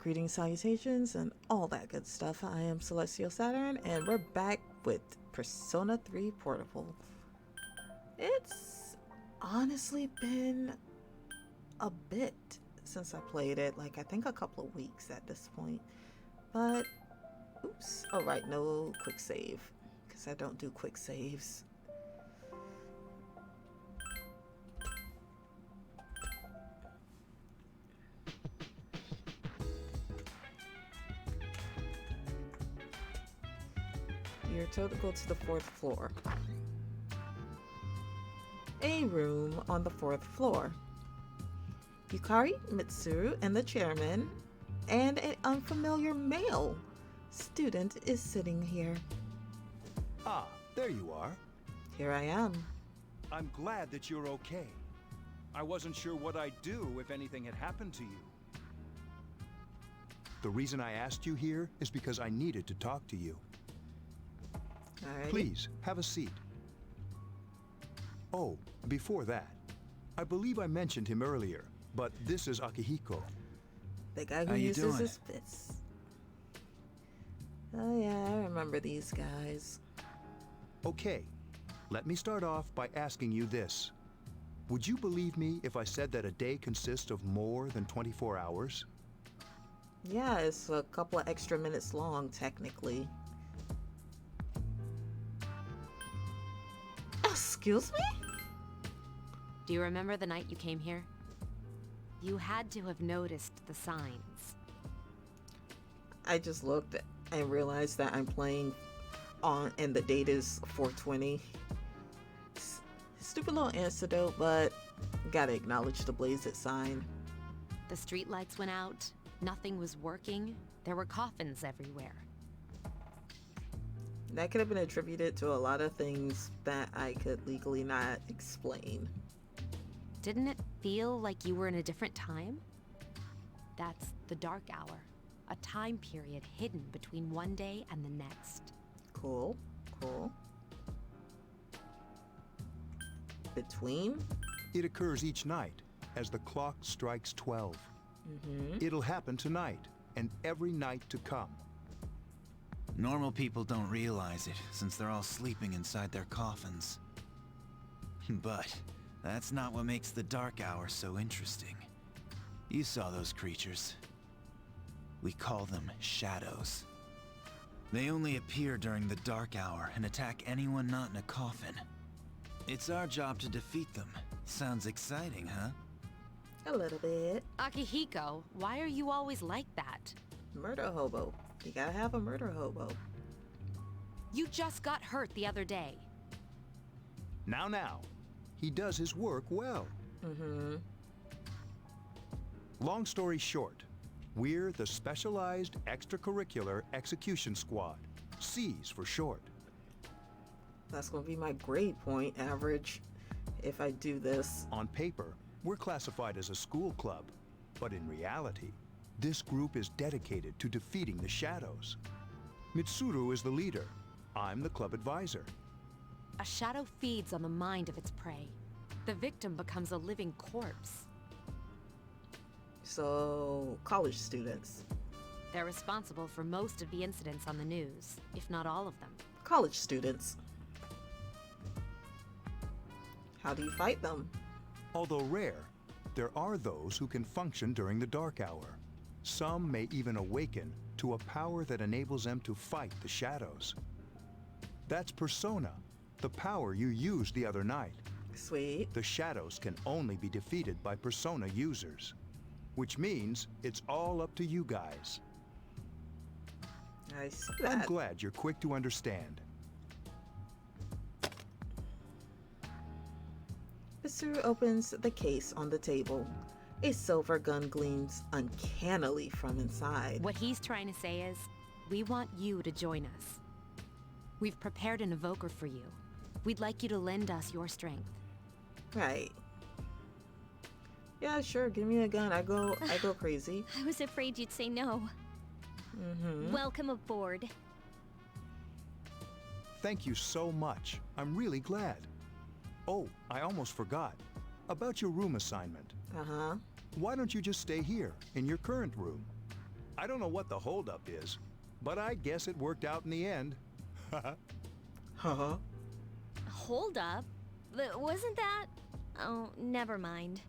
greetings, salutations, and all that good stuff. I am Celestial Saturn, and we're back with Persona 3 Portable. It's honestly been a bit since I played it, like I think a couple of weeks at this point. But, oops, alright, no quick save, because I don't do quick saves. You're told to go to the 4th floor. A room on the 4th floor. Yukari, Mitsuru, and the chairman, and an unfamiliar male student is sitting here. Ah, there you are. Here I am. I'm glad that you're okay. I wasn't sure what I'd do if anything had happened to you. The reason I asked you here is because I needed to talk to you. Alrighty. Please, have a seat. Oh, before that, I believe I mentioned him earlier, but this is Akihiko. The guy who How you uses doing? his fists. Oh yeah, I remember these guys. Okay, let me start off by asking you this. Would you believe me if I said that a day consists of more than 24 hours? Yeah, it's a couple of extra minutes long, technically. Excuse me? Do you remember the night you came here? You had to have noticed the signs. I just looked and realized that I'm playing on, and the date is 420. Stupid little antidote, but gotta acknowledge the Blaze It sign. The streetlights went out, nothing was working, there were coffins everywhere. That could have been attributed to a lot of things that I could legally not explain. Didn't it feel like you were in a different time? That's the Dark Hour, a time period hidden between one day and the next. Cool, cool. Between? It occurs each night as the clock strikes 12. It'll happen tonight and every night to come. Normal people don't realize it, since they're all sleeping inside their coffins. But that's not what makes the Dark Hour so interesting. You saw those creatures. We call them shadows. They only appear during the Dark Hour and attack anyone not in a coffin. It's our job to defeat them. Sounds exciting, huh? A little bit. Akihiko, why are you always like that? Murder hobo. You gotta have a murder hobo. You just got hurt the other day. Now. He does his work well. Long story short, we're the Specialized Extracurricular Execution Squad. C's for short. That's gonna be my grade point average if I do this. On paper, we're classified as a school club, but in reality, this group is dedicated to defeating the shadows. Mitsuru is the leader. I'm the club advisor. A shadow feeds on the mind of its prey. The victim becomes a living corpse. So, college students. They're responsible for most of the incidents on the news, if not all of them. College students. How do you fight them? Although rare, there are those who can function during the dark hour. Some may even awaken to a power that enables them to fight the shadows. That's Persona, the power you used the other night. Sweet. The shadows can only be defeated by Persona users, which means it's all up to you guys. I see I'm that. glad you're quick to understand. Mitsuru opens the case on the table. A silver gun gleams uncannily from inside. What he's trying to say is, we want you to join us. We've prepared an evoker for you. We'd like you to lend us your strength. Right. Yeah, sure. Give me a gun. I go crazy. I was afraid you'd say no. Welcome aboard. Thank you so much. I'm really glad. Oh, I almost forgot. About your room assignment. Uh-huh. Why don't you just stay here, in your current room? I don't know what the holdup is, but I guess it worked out in the end. Huh? Hold up. Wasn't that? Oh, never mind.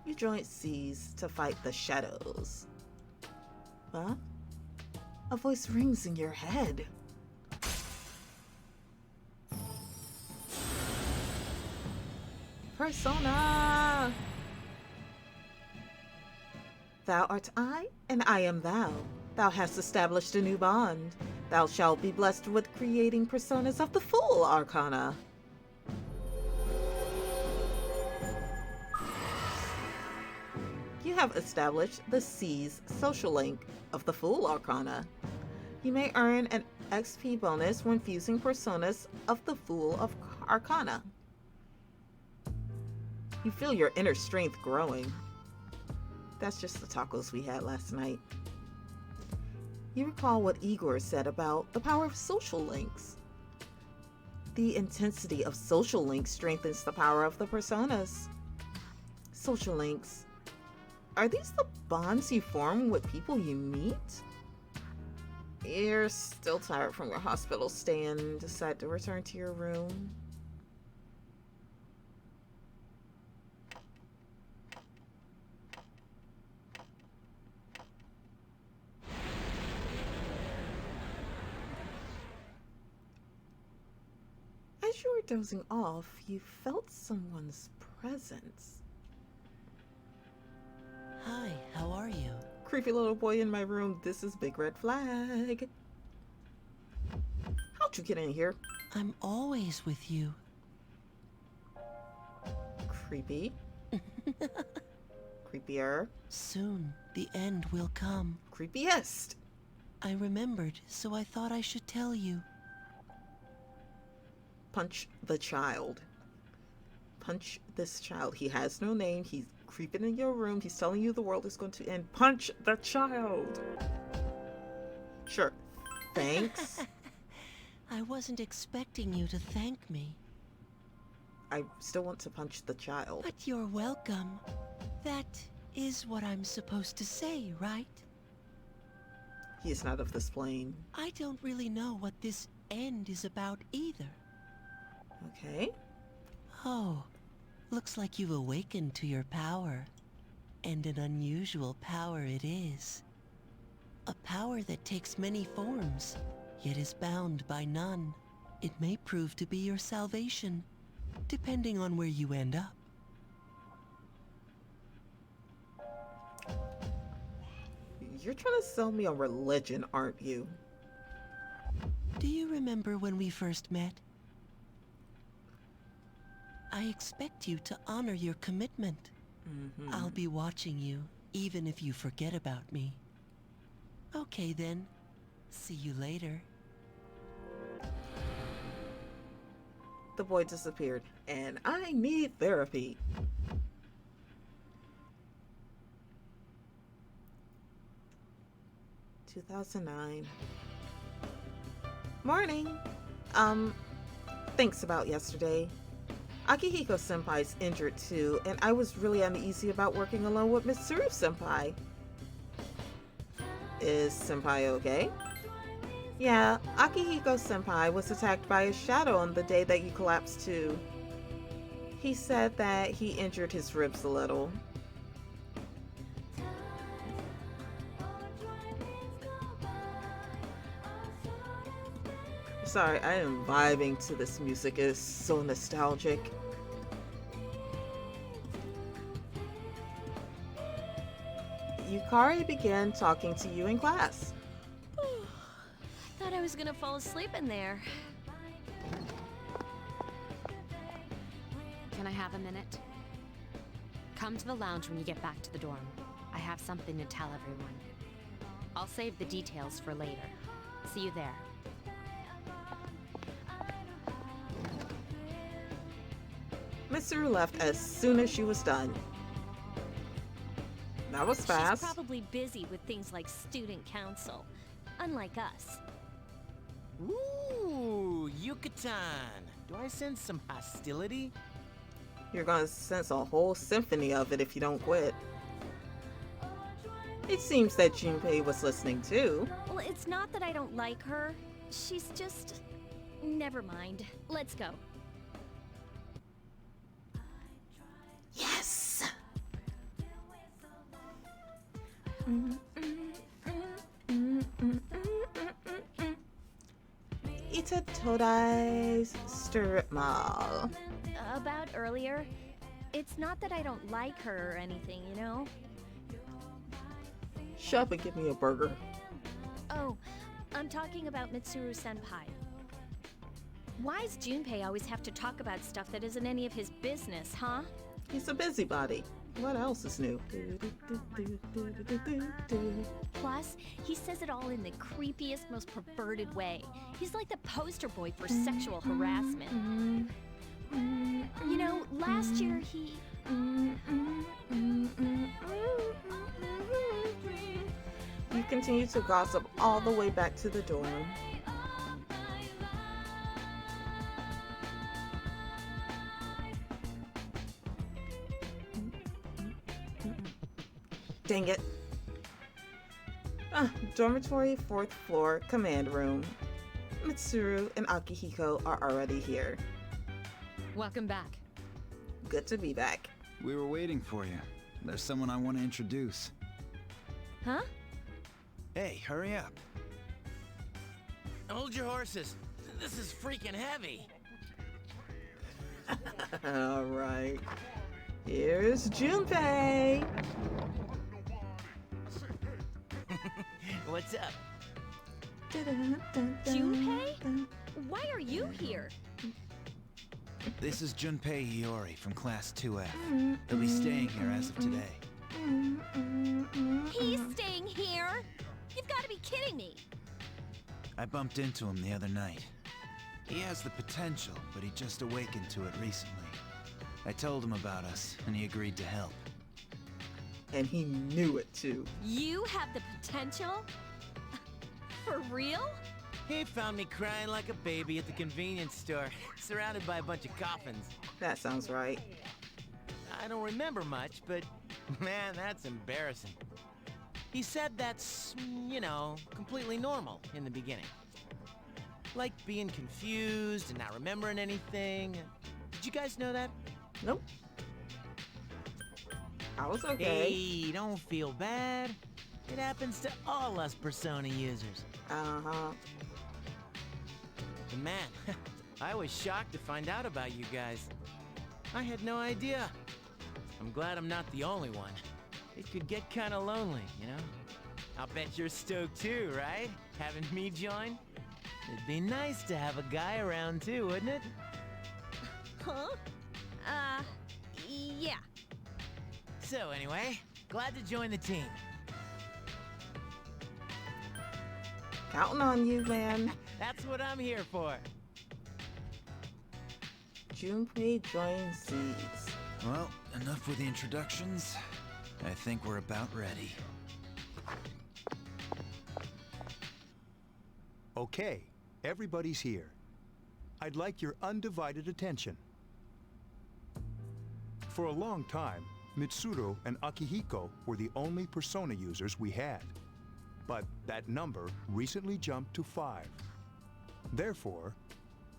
You joined C's to fight the shadows. Huh? A voice rings in your head. Persona! Thou art I, and I am thou. Thou hast established a new bond. Thou shalt be blessed with creating personas of the full arcana. You have established the C's social link of the full arcana. You may earn an XP bonus when fusing personas of the Fool of Arcana. You feel your inner strength growing. That's just the tacos we had last night. You recall what Igor said about the power of social links. The intensity of social links strengthens the power of the personas. Social links. Are these the bonds you form with people you meet? You're still tired from your hospital stay and decide to return to your room. As you were dozing off, you felt someone's presence. Hi, how are you? Creepy little boy in my room, this is big red flag. How'd you get in here? I'm always with you. Creepy. Creepier. Soon, the end will come. Creepiest. I remembered, so I thought I should tell you. Punch the child. Punch this child. He has no name. He's creeping in your room. He's telling you the world is going to end. Punch the child. Sure. Thanks. I wasn't expecting you to thank me. I still want to punch the child. But you're welcome. That is what I'm supposed to say, right? He is not of this plane. I don't really know what this end is about either. Okay. Oh, looks like you've awakened to your power. And an unusual power it is. A power that takes many forms, yet is bound by none. It may prove to be your salvation, depending on where you end up. You're trying to sell me a religion, aren't you? Do you remember when we first met? I expect you to honor your commitment. I'll be watching you, even if you forget about me. Okay then. See you later. The boy disappeared, and I need therapy. (2009) Morning. Thanks about yesterday. Akihiko Senpai's injured too, and I was really uneasy about working alone with Mitsuru Senpai. Is Senpai okay? Yeah, Akihiko Senpai was attacked by a shadow on the day that you collapsed too. He said that he injured his ribs a little. Sorry, I am vibing to this music. It is so nostalgic. Yukari began talking to you in class. I thought I was gonna fall asleep in there. Can I have a minute? Come to the lounge when you get back to the dorm. I have something to tell everyone. I'll save the details for later. See you there. Mitsuru left as soon as she was done. That was fast. She's probably busy with things like student council, unlike us. Ooh, Yucatan. Do I sense some hostility? You're gonna sense a whole symphony of it if you don't quit. It seems that Junpei was listening too. Well, it's not that I don't like her. She's just... Never mind. Let's go. Yes! Ita Todai's strip mall. About earlier, it's not that I don't like her or anything, you know? Shut up and give me a burger. Oh, I'm talking about Mitsuru-senpai. Why's Junpei always have to talk about stuff that isn't any of his business, huh? He's a busybody. What else is new? Plus, he says it all in the creepiest, most perverted way. He's like the poster boy for sexual harassment. You know, last year he... You continue to gossip all the way back to the dorm. Dang it. Dormitory, 4th floor, command room. Mitsuru and Akihiko are already here. Welcome back. Good to be back. We were waiting for you. There's someone I want to introduce. Huh? Hey, hurry up. Hold your horses. This is freaking heavy. All right. Here's Junpei. What's up? Junpei? Why are you here? This is Junpei Iori from Class 2F. He'll be staying here as of today. He's staying here? You've got to be kidding me. I bumped into him the other night. He has the potential, but he just awakened to it recently. I told him about us, and he agreed to help. And he knew it too. You have the potential? For real? He found me crying like a baby at the convenience store, surrounded by a bunch of coffins. That sounds right. I don't remember much, but man, that's embarrassing. He said that's, you know, completely normal in the beginning. Like being confused and not remembering anything. Did you guys know that? Nope. I was okay. Hey, don't feel bad. It happens to all us Persona users. Uh-huh. But man, I was shocked to find out about you guys. I had no idea. I'm glad I'm not the only one. It could get kinda lonely, you know? I'll bet you're stoked too, right? Having me join? It'd be nice to have a guy around too, wouldn't it? Huh? Yeah. So anyway, glad to join the team. Counting on you, man. That's what I'm here for. Junpei joins Z's. Well, enough with the introductions. I think we're about ready. Okay, everybody's here. I'd like your undivided attention. For a long time, Mitsuru and Akihiko were the only Persona users we had. But that number recently jumped to 5. Therefore,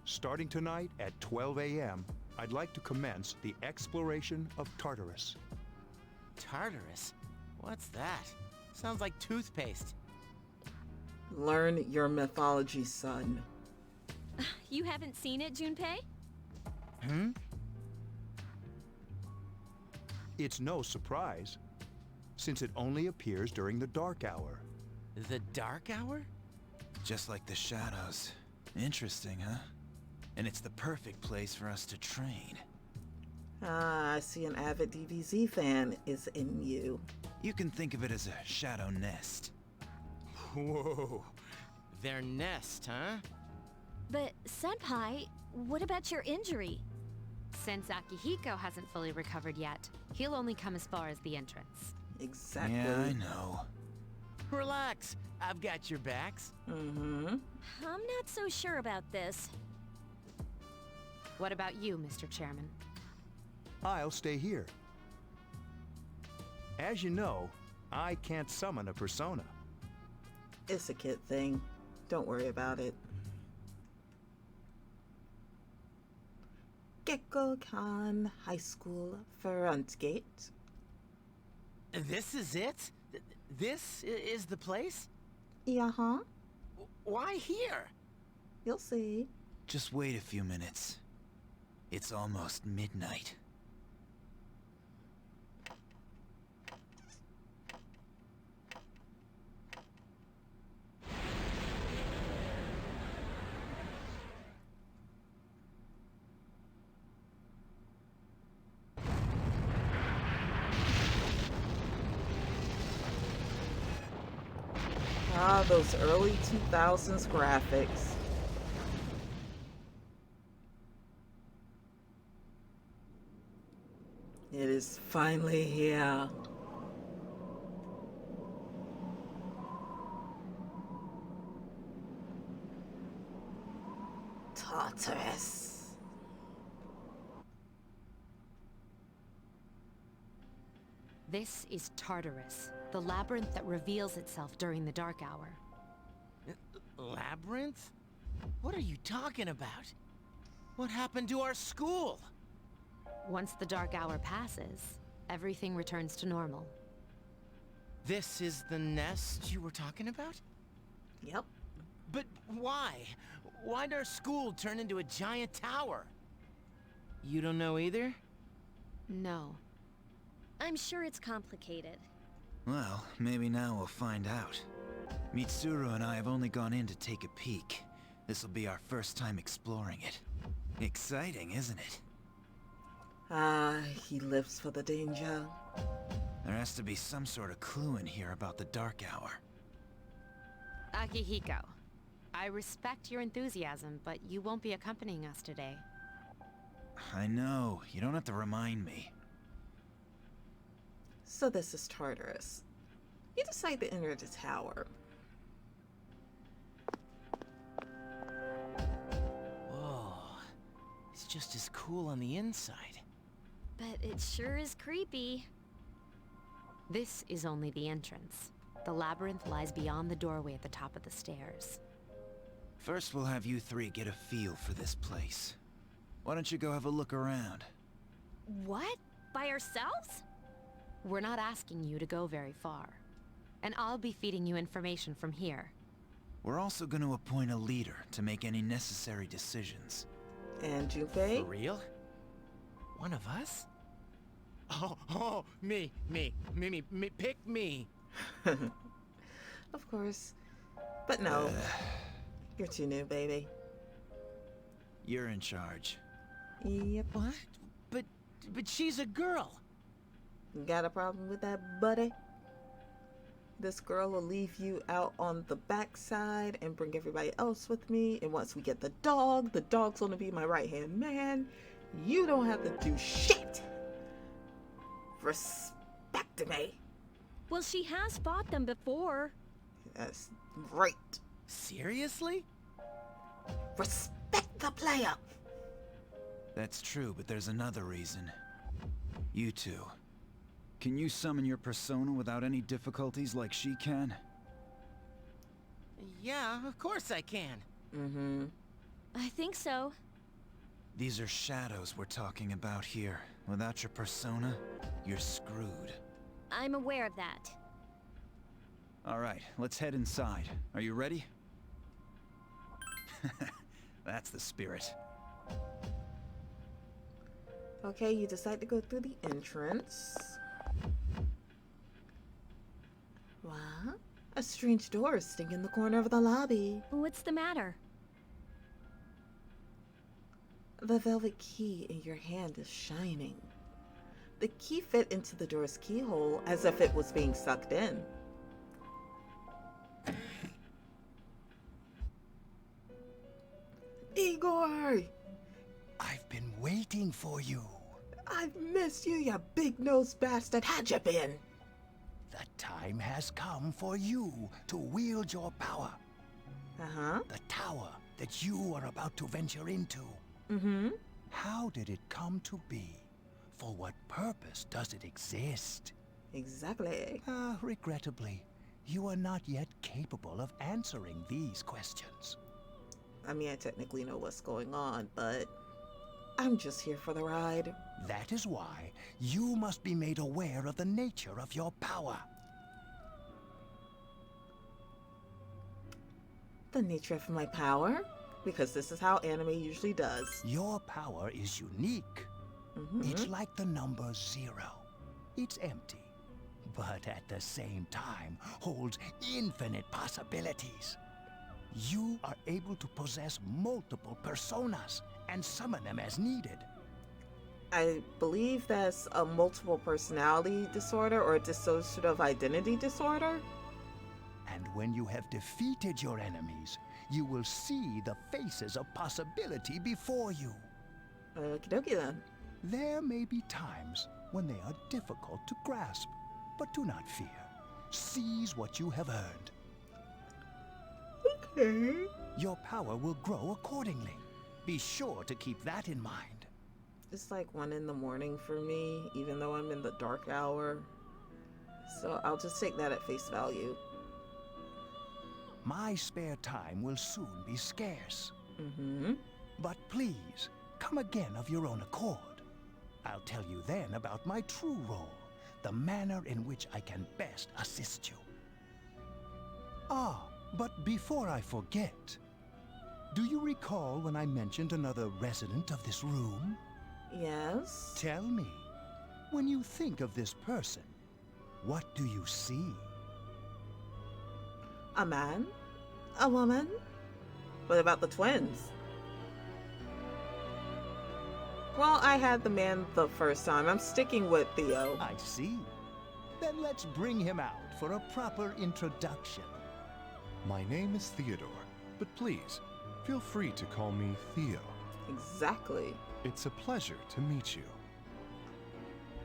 starting tonight at 12 a.m., I'd like to commence the exploration of Tartarus. Tartarus? What's that? Sounds like toothpaste. Learn your mythology, son. You haven't seen it, Junpei? Hmm? It's no surprise, since it only appears during the dark hour. The Dark Hour? Just like the shadows. Interesting, huh? And it's the perfect place for us to train. Ah, I see an avid DBZ fan is in you. You can think of it as a shadow nest. Whoa. Their nest, huh? But, Senpai, what about your injury? Since Akihiko hasn't fully recovered yet, he'll only come as far as the entrance. Exactly. Yeah, I know. Relax, I've got your backs. Mm-hmm. I'm not so sure about this. What about you, Mr. Chairman? I'll stay here. As you know, I can't summon a persona. It's a kid thing. Don't worry about it. Gekko-kan High School front gate. This is it? This is the place? Yeah, huh? Why here? You'll see. Just wait a few minutes. It's almost midnight. Ah, those early 2000s graphics. It is finally here. Tartarus. This is Tartarus, the labyrinth that reveals itself during the dark hour. Labyrinth? What are you talking about? What happened to our school? Once the dark hour passes, everything returns to normal. This is the nest you were talking about? Yep. But why? Why'd our school turn into a giant tower? You don't know either? No. I'm sure it's complicated. Well, maybe now we'll find out. Mitsuru and I have only gone in to take a peek. This'll be our first time exploring it. Exciting, isn't it? Ah, he lives for the danger. There has to be some sort of clue in here about the Dark Hour. Akihiko, I respect your enthusiasm, but you won't be accompanying us today. I know, you don't have to remind me. So this is Tartarus. You decide to enter the tower. Whoa. It's just as cool on the inside. But it sure is creepy. This is only the entrance. The labyrinth lies beyond the doorway at the top of the stairs. First, we'll have you three get a feel for this place. Why don't you go have a look around? What? By ourselves? We're not asking you to go very far. And I'll be feeding you information from here. We're also going to appoint a leader to make any necessary decisions. And Junpei? For real? One of us? Oh, me, pick me. Of course. But no. You're too new, baby. You're in charge. Yep. What? But she's a girl. Got a problem with that, buddy? This girl will leave you out on the backside and bring everybody else with me. And once we get the dog's gonna be my right-hand man. You don't have to do shit. Respect me. Well, she has fought them before. That's right. Seriously? Respect the player. That's true, but there's another reason. You two. Can you summon your persona without any difficulties like she can? Yeah, of course I can. Mm-hmm. I think so. These are shadows we're talking about here. Without your persona, you're screwed. I'm aware of that. Alright, let's head inside. Are you ready? That's the spirit. Okay, you decide to go through the entrance. What? A strange door is sitting in the corner of the lobby. What's the matter? The velvet key in your hand is shining. The key fit into the door's keyhole as if it was being sucked in. Igor! I've been waiting for you. I've missed you, you big-nosed bastard. How'd you been? The time has come for you to wield your power. Uh-huh. The tower that you are about to venture into. Mm-hmm. How did it come to be? For what purpose does it exist? Exactly. Regrettably, you are not yet capable of answering these questions. I mean, I technically know what's going on, but I'm just here for the ride. That is why you must be made aware of the nature of your power. The nature of my power? Because this is how anime usually does. Your power is unique. It's like the number 0. It's empty, but at the same time holds infinite possibilities. You are able to possess multiple personas and summon them as needed. I believe that's a multiple personality disorder or a dissociative identity disorder. And when you have defeated your enemies, you will see the faces of possibility before you. Okie dokie then. There may be times when they are difficult to grasp, but do not fear. Seize what you have earned. Okay. Your power will grow accordingly. Be sure to keep that in mind. It's like 1 in the morning for me, even though I'm in the dark hour. So I'll just take that at face value. My spare time will soon be scarce. Mm-hmm. But please, come again of your own accord. I'll tell you then about my true role, the manner in which I can best assist you. Ah, but before I forget, do you recall when I mentioned another resident of this room? Yes? Tell me, when you think of this person, what do you see? A man? A woman? What about the twins? Well, I had the man the first time. I'm sticking with Theo. I see. Then let's bring him out for a proper introduction. My name is Theodore, but please, feel free to call me Theo. Exactly. It's a pleasure to meet you.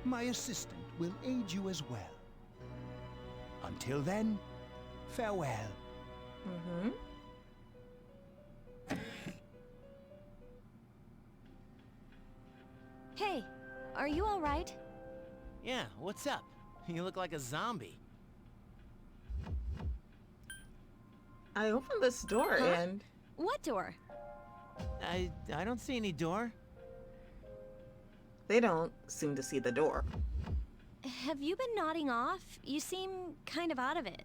My assistant will aid you as well. Until then, farewell. Mm-hmm. Hey, are you all right? Yeah, what's up? You look like a zombie. I opened this door Huh? and What door? I don't see any door. they don't seem to see the door. Have you been nodding off? You seem kind of out of it.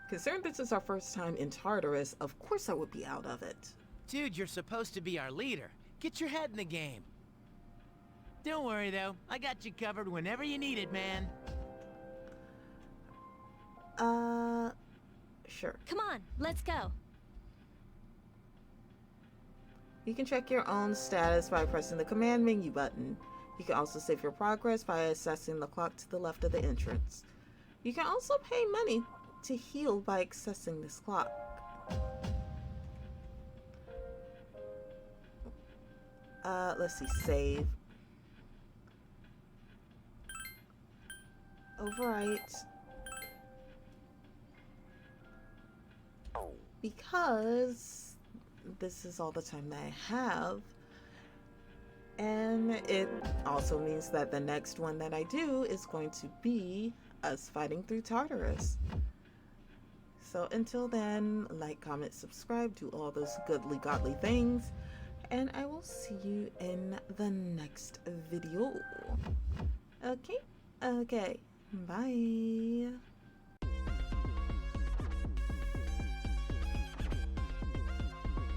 Considering this is our first time in Tartarus, of course I would be out of it. Dude, you're supposed to be our leader. Get your head in the game. Don't worry, though. I got you covered whenever you need it, man. Sure. Come on, let's go. You can check your own status by pressing the command menu button. You can also save your progress by accessing the clock to the left of the entrance. You can also pay money to heal by accessing this clock. Let's see, save. Overwrite. Because this is all the time that I have. And it also means that the next one that I do is going to be us fighting through Tartarus. So until then, like, comment, subscribe, do all those goodly godly things. And I will see you in the next video. Okay? Okay. Bye.